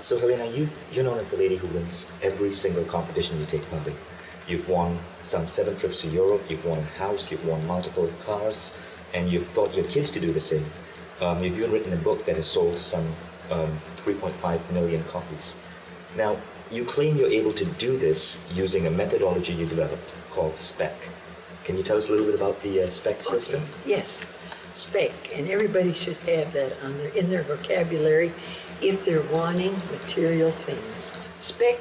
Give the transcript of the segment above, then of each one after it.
So Helena, you're known as the lady who wins every single competition you take part in. You've won some 7 trips to Europe, you've won a house, you've won multiple cars, and you've taught your kids to do the same. You've even written a book that has sold some 3.5 million copies. Now, you claim you're able to do this using a methodology you developed called SPEC. Can you tell us a little bit about the SPEC system? Yes, SPEC, and everybody should have that in their vocabulary if they're wanting material things. SPEC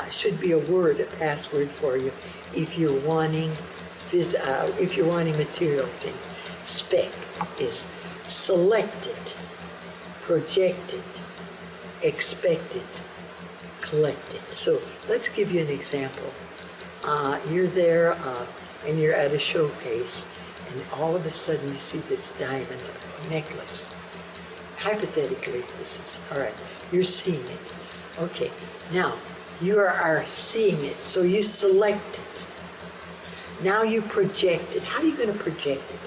should be a word, a password for you if you're wanting material things. SPEC is selected, projected, expected, collected. So let's give you an example. You're there and you're at a showcase, and all of a sudden you see this diamond necklace. Hypothetically, this is, all right, you're seeing it. Okay, now you are seeing it, so you select it. Now you project it. How are you going to project it?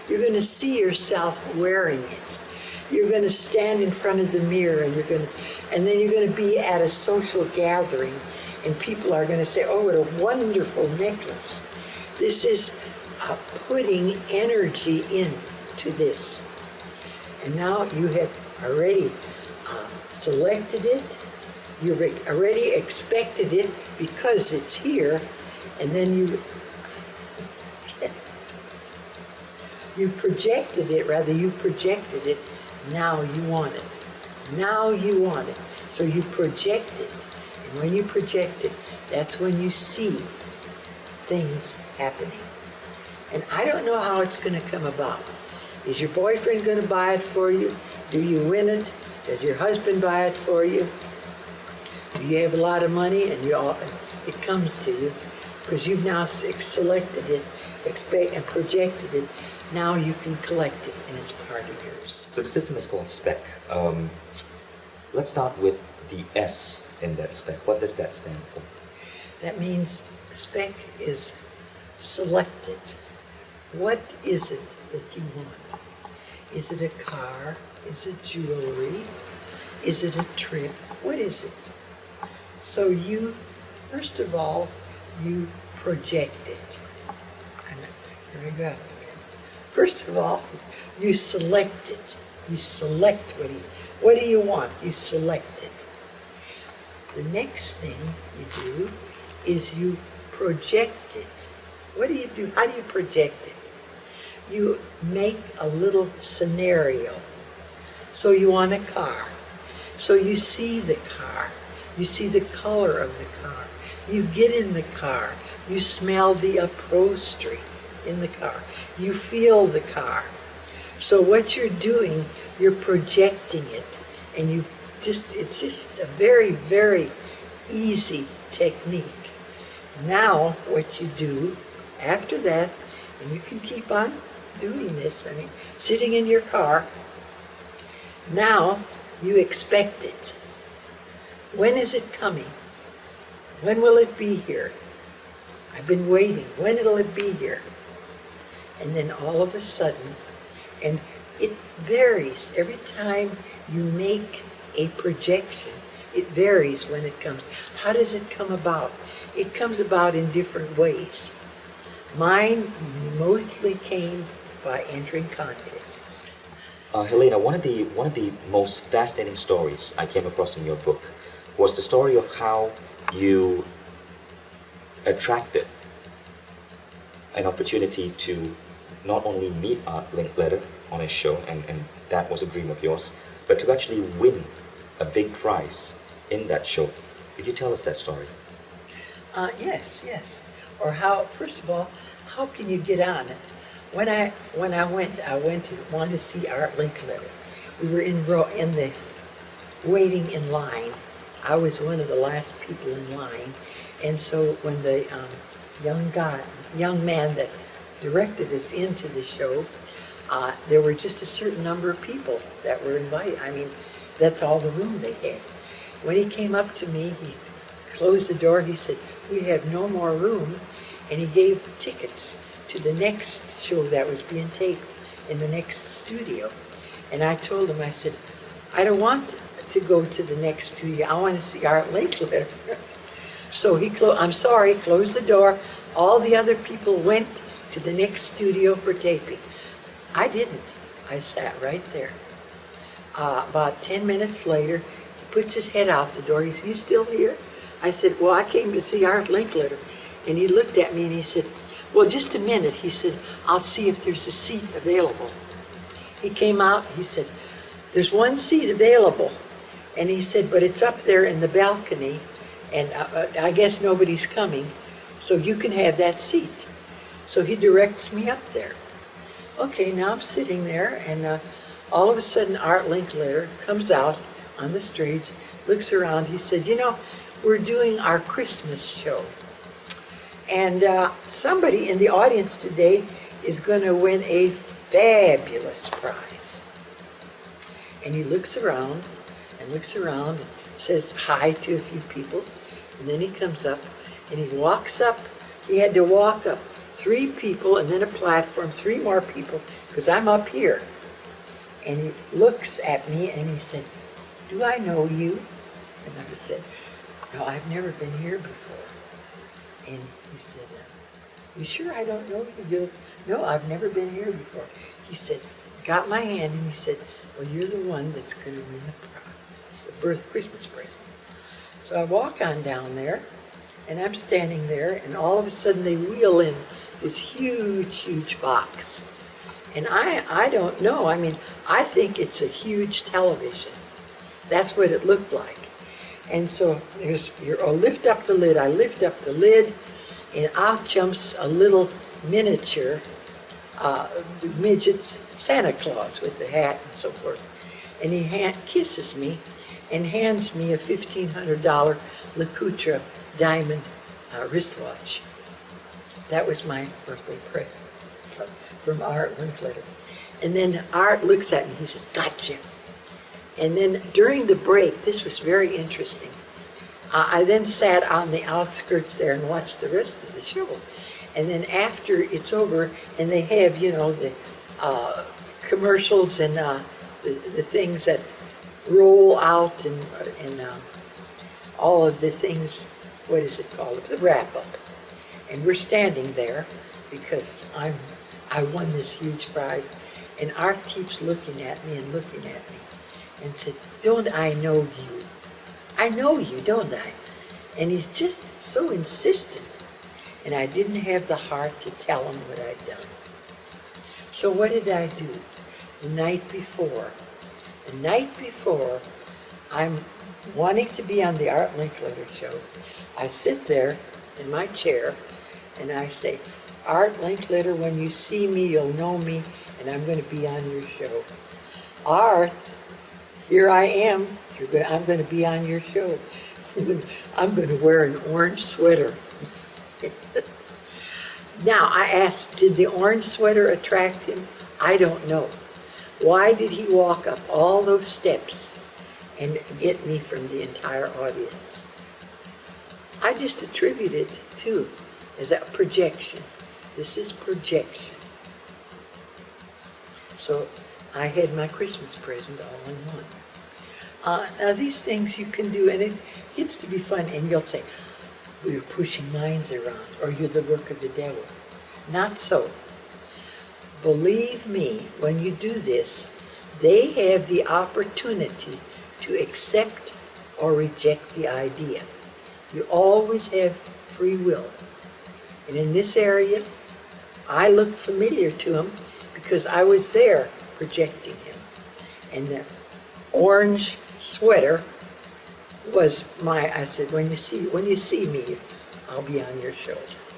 You're going to see yourself wearing it. You're going to stand in front of the mirror, and then you're going to be at a social gathering, and people are going to say, "Oh, what a wonderful necklace." This is putting energy into this. And now you have already selected it, you've already expected it because it's here, and then you projected it, now you want it. Now you want it. So you project it. And when you project it, that's when you see things happening. And I don't know how it's going to come about. Is your boyfriend going to buy it for you? Do you win it? Does your husband buy it for you? Do you have a lot of money and it comes to you because you've now selected it, and projected it. Now you can collect it and it's part of yours. So the system is called SPEC. Let's start with the S in that SPEC. What does that stand for? That means SPEC is selected. What is it that you want? Is it a car? Is it jewelry? Is it a trip? What is it? So you, first of all, you project it. Here we go. First of all, you select it. You select what do you want? You select it. The next thing you do is you project it. What do you do? How do you project it? You make a little scenario. So you want a car. So you see the car. You see the color of the car. You get in the car. You smell the upholstery in the car. You feel the car. So what you're doing, you're projecting it. And it's just a very, very easy technique. Now what you do after that, and you can keep on doing this, sitting in your car, now you expect it. When is it coming? When will it be here? I've been waiting. When will it be here? And then all of a sudden, and it varies every time you make a projection. It varies when it comes. How does it come about? It comes about in different ways. Mine mostly came by entering contests. Helena, one of the most fascinating stories I came across in your book was the story of how you attracted an opportunity to not only meet Art Linkletter on a show, and that was a dream of yours, but to actually win a big prize in that show. Could you tell us that story? Yes. Or how, first of all, how can you get on it? When I went to see Art Linkletter. We were waiting in line. I was one of the last people in line, and so when the young man that directed us into the show, there were just a certain number of people that were invited. That's all the room they had. When he came up to me, he closed the door. He said, "We have no more room," and he gave tickets to the next show that was being taped in the next studio. And I told him, I said, "I don't want to go to the next studio. I want to see Art Linkletter. So I'm sorry, closed the door. All the other people went to the next studio for taping. I didn't. I sat right there. About 10 minutes later, he puts his head out the door. He said, "You still here?" I said, "Well, I came to see Art Linkletter." And he looked at me and he said, "Well, just a minute." He said, "I'll see if there's a seat available." He came out, he said, "There's one seat available." And he said, "But it's up there in the balcony, and I guess nobody's coming, so you can have that seat." So he directs me up there. Okay, now I'm sitting there, and all of a sudden Art Linkletter comes out on the stage, looks around. He said, "You know, we're doing our Christmas show, and somebody in the audience today is going to win a fabulous prize." And he looks around and says hi to a few people, and then he comes up and he walks up. He had to walk up 3 people and then a platform, 3 more people, because I'm up here. And he looks at me and he said, "Do I know you?" And I said, "No, I've never been here before." And he said, "You sure I don't know you?" "No, I've never been here before." He said, got my hand, and he said, "Well, you're the one that's going to win the Christmas present." So I walk on down there, and I'm standing there, and all of a sudden they wheel in this huge, huge box. And I don't know. I mean, I think it's a huge television. That's what it looked like. And so I'll lift up the lid. I lift up the lid, and out jumps a little miniature midget's Santa Claus with the hat and so forth. And he kisses me and hands me a $1,500 LeCoutre diamond wristwatch. That was my birthday present from Art Linkletter. And then Art looks at me, he says, "Gotcha." And then during the break, this was very interesting. I then sat on the outskirts there and watched the rest of the show. And then after it's over, and they have, you know, the commercials and the things that roll out and all of the things, what is it called? The wrap-up. And we're standing there because I won this huge prize. And Art keeps looking at me and said, "Don't I know you? I know you, don't I?" And he's just so insistent. And I didn't have the heart to tell him what I'd done. So what did I do? The night before, I'm wanting to be on the Art Linkletter show. I sit there in my chair and I say, "Art Linkletter, when you see me, you'll know me, and I'm going to be on your show. Art, here I am. I'm going to be on your show. I'm going to wear an orange sweater." Now, I asked, did the orange sweater attract him? I don't know. Why did he walk up all those steps and get me from the entire audience? I just attribute it to as a projection. This is projection. So I had my Christmas present all in one. Now these things you can do, and it gets to be fun, and you'll say, "Well, you're pushing minds around, or you're the work of the devil." Not so. Believe me, when you do this, they have the opportunity to accept or reject the idea. You always have free will. And in this area, I looked familiar to him because I was there projecting him. And the orange sweater was I said, when you see me, I'll be on your show.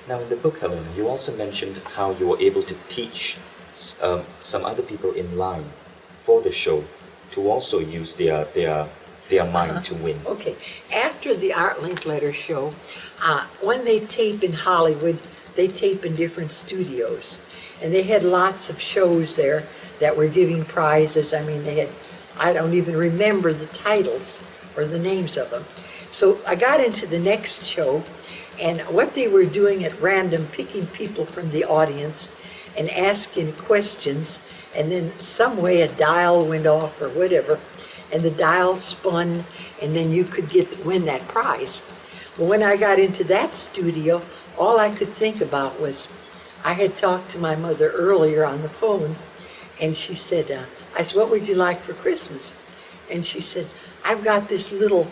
Now in the book, Helene, you also mentioned how you were able to teach some other people in line for the show to also use their mind to win. Okay. After the Art Linkletter show, when they tape in Hollywood, they tape in different studios. And they had lots of shows there that were giving prizes. I mean, they had, I don't even remember the titles or the names of them. So I got into the next show, and what they were doing at random, picking people from the audience and asking questions, and then some way a dial went off or whatever, and the dial spun, and then you could win that prize. Well, when I got into that studio, all I could think about was, I had talked to my mother earlier on the phone, and she said, I said, what would you like for Christmas? And she said, I've got this little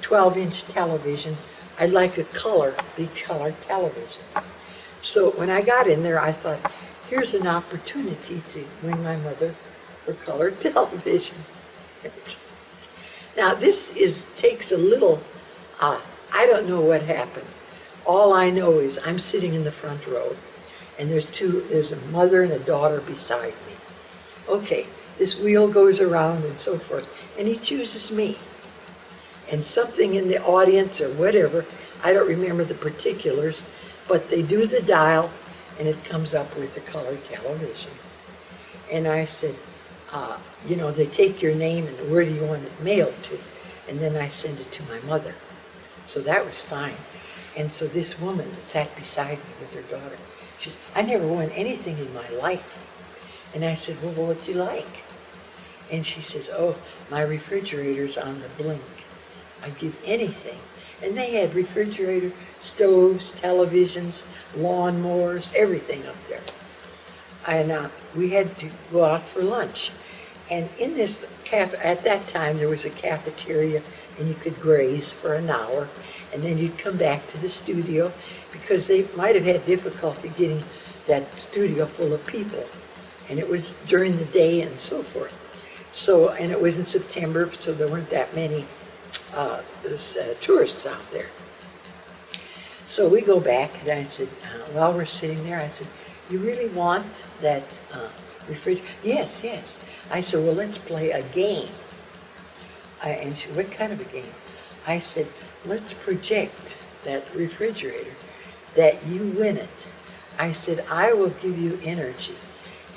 12-inch television. I'd like a big color television. So when I got in there, I thought, here's an opportunity to win my mother her color television. Now this takes a little, I don't know what happened. All I know is I'm sitting in the front row, and there's a mother and a daughter beside me. Okay, this wheel goes around and so forth, and he chooses me. And something in the audience or whatever, I don't remember the particulars, but they do the dial, and it comes up with the color television. And I said, you know, they take your name and where do you want it mailed to? And then I send it to my mother. So that was fine. And so this woman sat beside me with her daughter. She said, I never won anything in my life. And I said, well, what'd you like? And she says, oh, my refrigerator's on the blink. I'd give anything. And they had refrigerator, stoves, televisions, lawnmowers, everything up there. And we had to go out for lunch. And in this at that time, there was a cafeteria, and you could graze for an hour, and then you'd come back to the studio, because they might have had difficulty getting that studio full of people. And it was during the day and so forth. So, and it was in September, so there weren't that many tourists out there. So we go back, and I said, while we're sitting there, I said, you really want that refrigerator? Yes, yes. I said, well, let's play a game. And she, what kind of a game? I said, let's project that refrigerator, that you win it. I said, I will give you energy.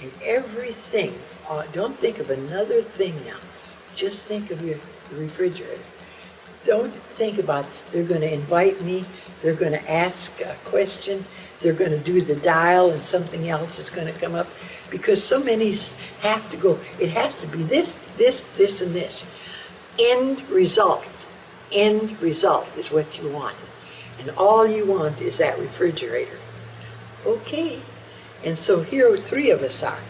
And everything, don't think of another thing now. Just think of your refrigerator. Don't think about, they're going to invite me, they're going to ask a question, they're going to do the dial, and something else is going to come up. Because so many have to go, it has to be this, this, this, and this. End result is what you want. And all you want is that refrigerator. Okay. And so here 3 of us are.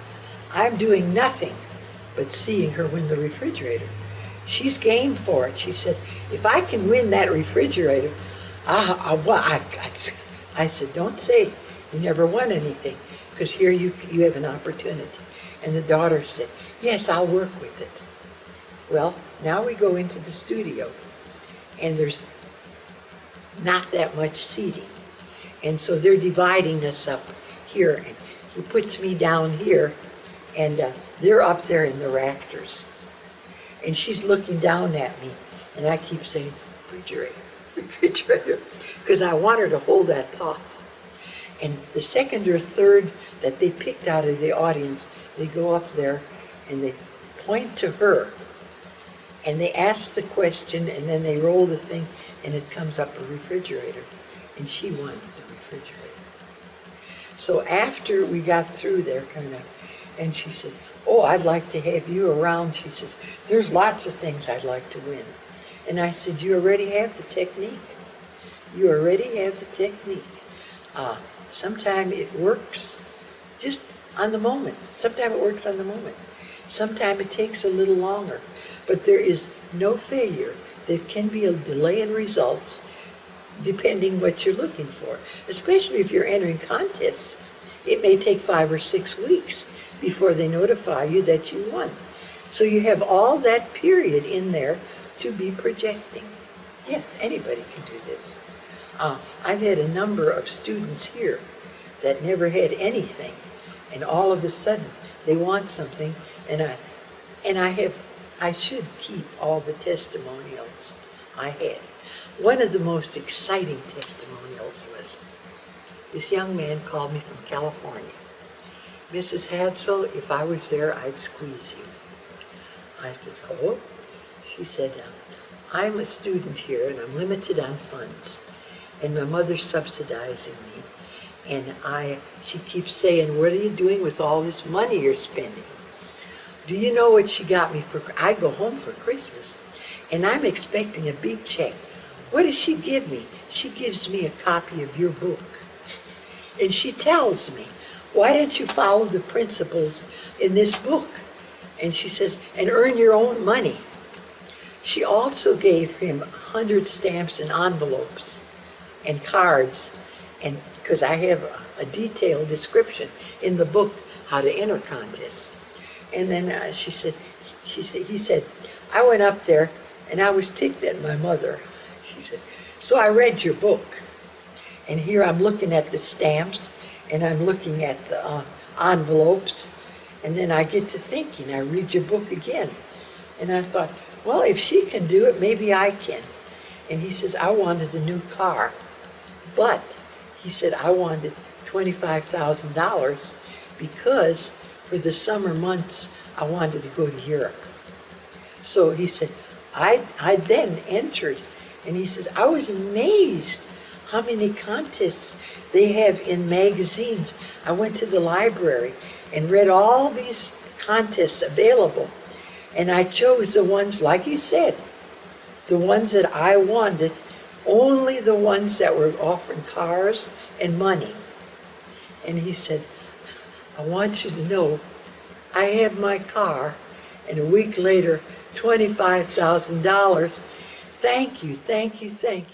I'm doing nothing but seeing her win the refrigerator. She's game for it. She said, if I can win that refrigerator, I said, don't say you never won anything, because here you have an opportunity. And the daughter said, yes, I'll work with it. Well, now we go into the studio, and there's not that much seating. And so they're dividing us up here, and he puts me down here, and they're up there in the rafters. And she's looking down at me, and I keep saying, refrigerator, refrigerator, because I want her to hold that thought. And the second or third that they picked out of the audience, they go up there, and they point to her, and they ask the question, and then they roll the thing, and it comes up a refrigerator. And she won the refrigerator. So after we got through there, and she said, oh, I'd like to have you around. She says, there's lots of things I'd like to win. And I said, you already have the technique. You already have the technique. Sometimes it works just on the moment. Sometimes it works on the moment. Sometimes it takes a little longer. But there is no failure. There can be a delay in results depending what you're looking for. Especially if you're entering contests. It may take 5 or 6 weeks before they notify you that you won. So you have all that period in there to be projecting. Yes, anybody can do this. I've had a number of students here that never had anything, and all of a sudden they want something, and I should keep all the testimonials I had. One of the most exciting testimonials was this young man called me from California. Mrs. Hadsell, if I was there, I'd squeeze you. I said, oh? She said, I'm a student here, and I'm limited on funds, and my mother's subsidizing me, and she keeps saying, what are you doing with all this money you're spending? Do you know what she got me for? I go home for Christmas, and I'm expecting a big check. What does she give me? She gives me a copy of your book. And she tells me, why don't you follow the principles in this book? And she says, and earn your own money. She also gave him 100 stamps and envelopes and cards, and because I have a detailed description in the book how to enter contests. And then he said, I went up there and I was ticked at my mother. She said, so I read your book. And here I'm looking at the stamps and I'm looking at the envelopes. And then I get to thinking, I read your book again. And I thought, well, if she can do it, maybe I can. And he says, I wanted a new car. But he said, I wanted $25,000 because for the summer months, I wanted to go to Europe. So he said, I then entered, and he says, I was amazed how many contests they have in magazines. I went to the library and read all these contests available, and I chose the ones, like you said, the ones that I wanted, only the ones that were offering cars and money. And he said, I want you to know, I have my car, and a week later, $25,000. Thank you, thank you, thank you.